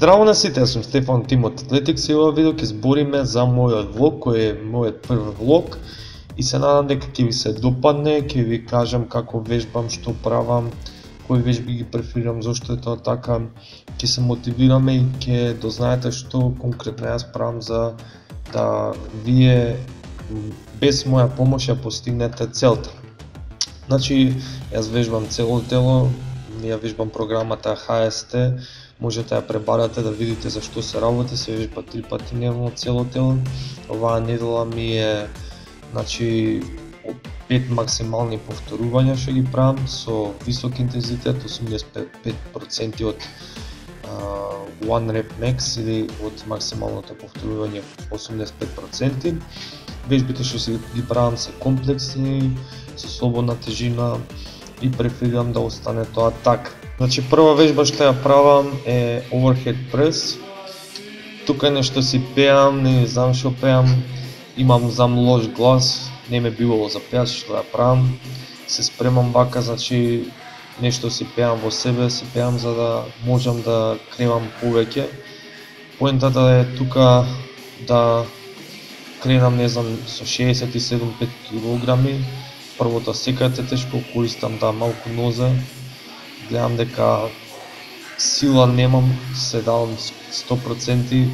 Здраво на сите, јас сум Стефан Тимот Атлетикс и ова видео ќе збориме за мојот влог, кој е мојот прв влог и се надам дека ќе ви се допадне, ќе ви кажам како вежбам, што правам, кои вежби ги преферирам, зошто е тоа така, ќе се мотивираме и ќе дознаете што конкретно јас правам за да вие без моја помош ја постигнете целта. Значи, јас вежбам цело тело, ја вежбам програмата HST, можете ја пребарате да видите за што се работи, се вежба 3 пати дневно цело тело. Оваа недела ми е, значи, 5 максимални повторувања што ги правам со висок интензитет, 85% од One Rep Max или од максималното повторување 85%. Вежбите што си ги правам се комплексни, со слободна тежина и преферирам да остане тоа така. Значи, прва вежба што ја правам е overhead press. Тука нешто си пеам, не знам што пеам, имам зам лош глас, не ме било за пеач што ја правам. Се спремам вака, значи нешто си пеам во себе, си пеам за да можам да кренам повеќе. Поентата е тука да кренам, не знам, со 67-5 кг. Првото секајте тешко, користам да малку нозе. Гледам дека сила немам, се давам 100%,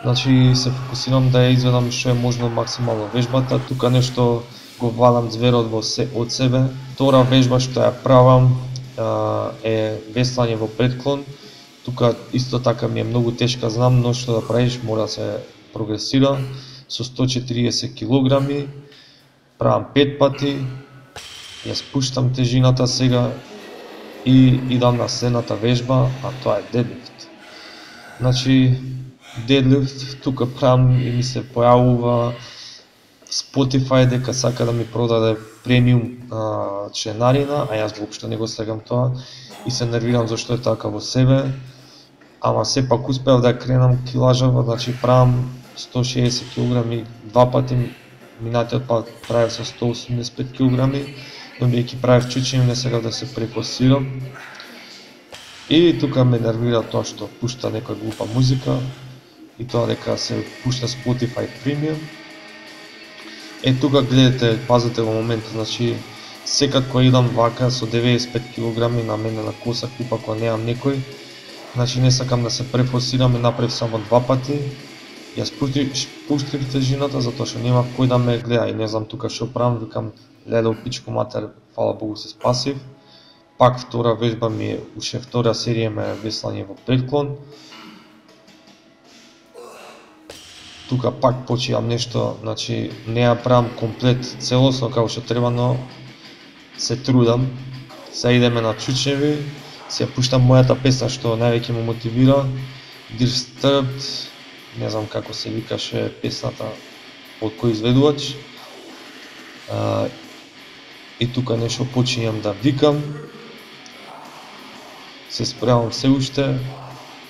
значи се фокусирам да ја изведам што е можно максимално вежбата. Тука нешто го вадам зверот од себе. Втора вежба што ја правам е веслање во предклон. Тука исто така ми е многу тешка, знам, но што да правиш, мора да се прогресира. Со 140 кг, правам 5 пати, ја спуштам тежината сега и идам на следната вежба, а тоа е deadlift. Значи, deadlift, тука правам и ми се појавува Spotify дека сака да ми продаде премиум членарина, а јас воопшто не го слегам тоа и се нервирам зашто е така во себе, ама сепак успеав да кренам килажава, значи правам 160 кг два пати, минатиот пат правев со 185 кг, но бидејќи правев чучење не сакав да се префорсирам. И тука ме нервира тоа што пушта некоја глупа музика и тоа дека се пушта Spotify Premium. Тука гледате, пазете во моментот, значи секад кога идам вака со 95 кг на мене на коса купа кога немам некој, значи не сакам да се префорсирам и направив само 2 пати. Ја спуштив тежината затоа што нема кој да ме гледа и не знам тука што правам, викам леле пичко матер, фала Богу се спасив. Пак втора вежба ми е, уште втора серија ме веслање во предклон. Тука пак почивам нешто, значи не ја правам комплет целосно како што треба, но се трудам. Се идеме на чучеви, се пуштам мојата песна што највеќе ме мотивира, Disturbed, не знам како се викаше песната, од кој изведувач. И тука нешто почињам да викам, се спремам се уште,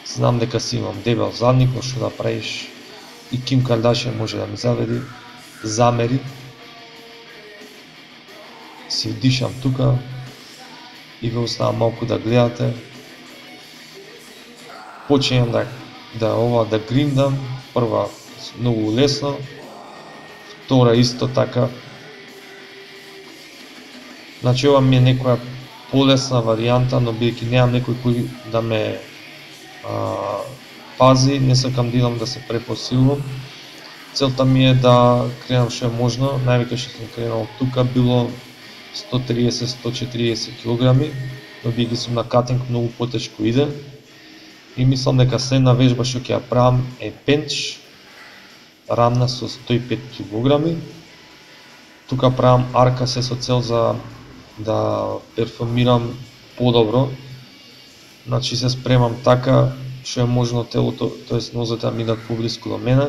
знам дека си имам дебел задник, но што да правиш, и Ким Кардашијан може да ми замери. Си дишам тука и ве оставам малку да гледате. Почињам да гриндам, прва многу лесно, втора исто така. Значи ова ми е некоја полесна варијанта, но бидејќи немам некој кој да ме пази, не сакам да идам да се префорсирувам. Целта ми е да кренам што е можно, највеќе што сум кренал тука било 130-140 кг, но бидејќи сум на катинг многу потешко иде. И мислам дека следна вежба што ќе ја правам е бенч, рамна со 105 кг. Тука правам арка се со цел за да перформирам подобро. Значи се спремам така што е можно телото, тоест нозете ми идат поблиску до мене.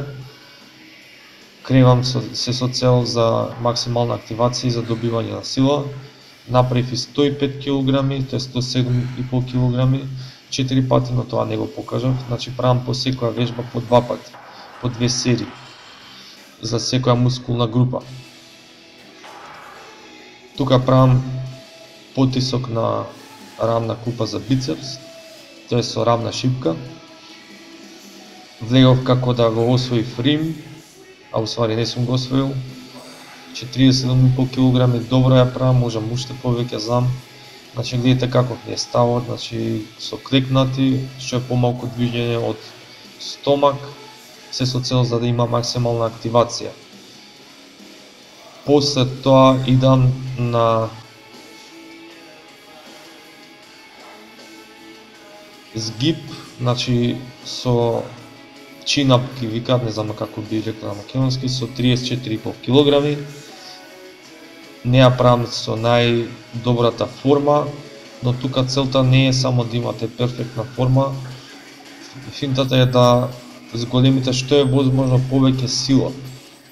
Кренам се со цел за максимална активација и за добивање на сила. Направив и 105 кг, тоа е 107,5 кг, 4 пати, но тоа не го покажав. Значи правам по секоја вежба по 2 пати, по 2 серии, за секоја мускулна група. Тука правам потисок на рамна клупа за бицепс, тоа е со рамна шипка. влегов како да го освоив Рим, а усвари не сум го освоил. 47,5 кг, добро ја правам, можам уште повеќе, знам. Значи гледате каков ми е ставот, значи со клекнати, што е помалку движење од стомак, се со цел за да има максимална активација. После тоа идам на згиб, значи со чин-ап ги викаат, не знам како би рекла на македонски, со 34,5 кг. Не ја правам со најдобрата форма, но тука целта не е само да имате перфектна форма. Финтата е да зголемите што е возможно повеќе сила,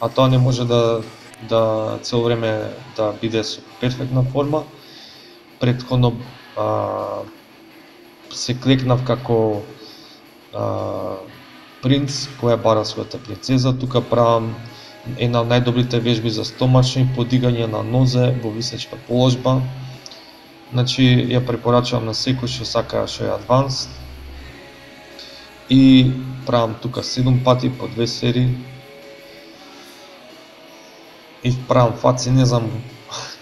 а тоа не може да цело време да биде со перфектна форма. Претходно се клекнав како принц која бара својата принцеза. Тука правам една од најдобрите вежби за стомачни, подигање на нозе во висечка положба. Значи ја препорачувам на секој што сака, што е адванс. И правам тука 7 пати по 2 серии. И правам фаци, не знам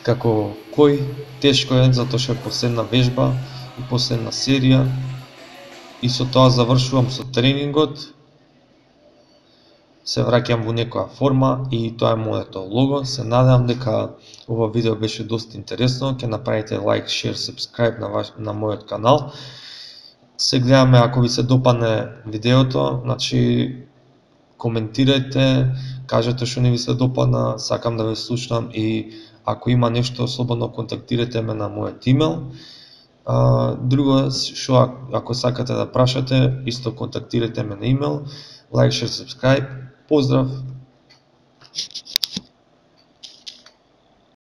како кој, тешко е затоа што е последна вежба и последна серија. И со тоа завршувам со тренингот. Се враќам во некоја форма и тоа е моето лого. Се надевам дека ова видео беше доста интересно. Ќе направите лайк, шер, сабскрайб на мојот канал. Се гледаме, ако ви се допадне видеото, значи коментирајте, кажете што не ви се допадна, сакам да ве слушнам и ако има нешто слободно контактирате ме на мојот имейл. Друго што ако сакате да прашате, исто контактирате ме на имейл. Лайк, шер, сабскрайб. Поздрав!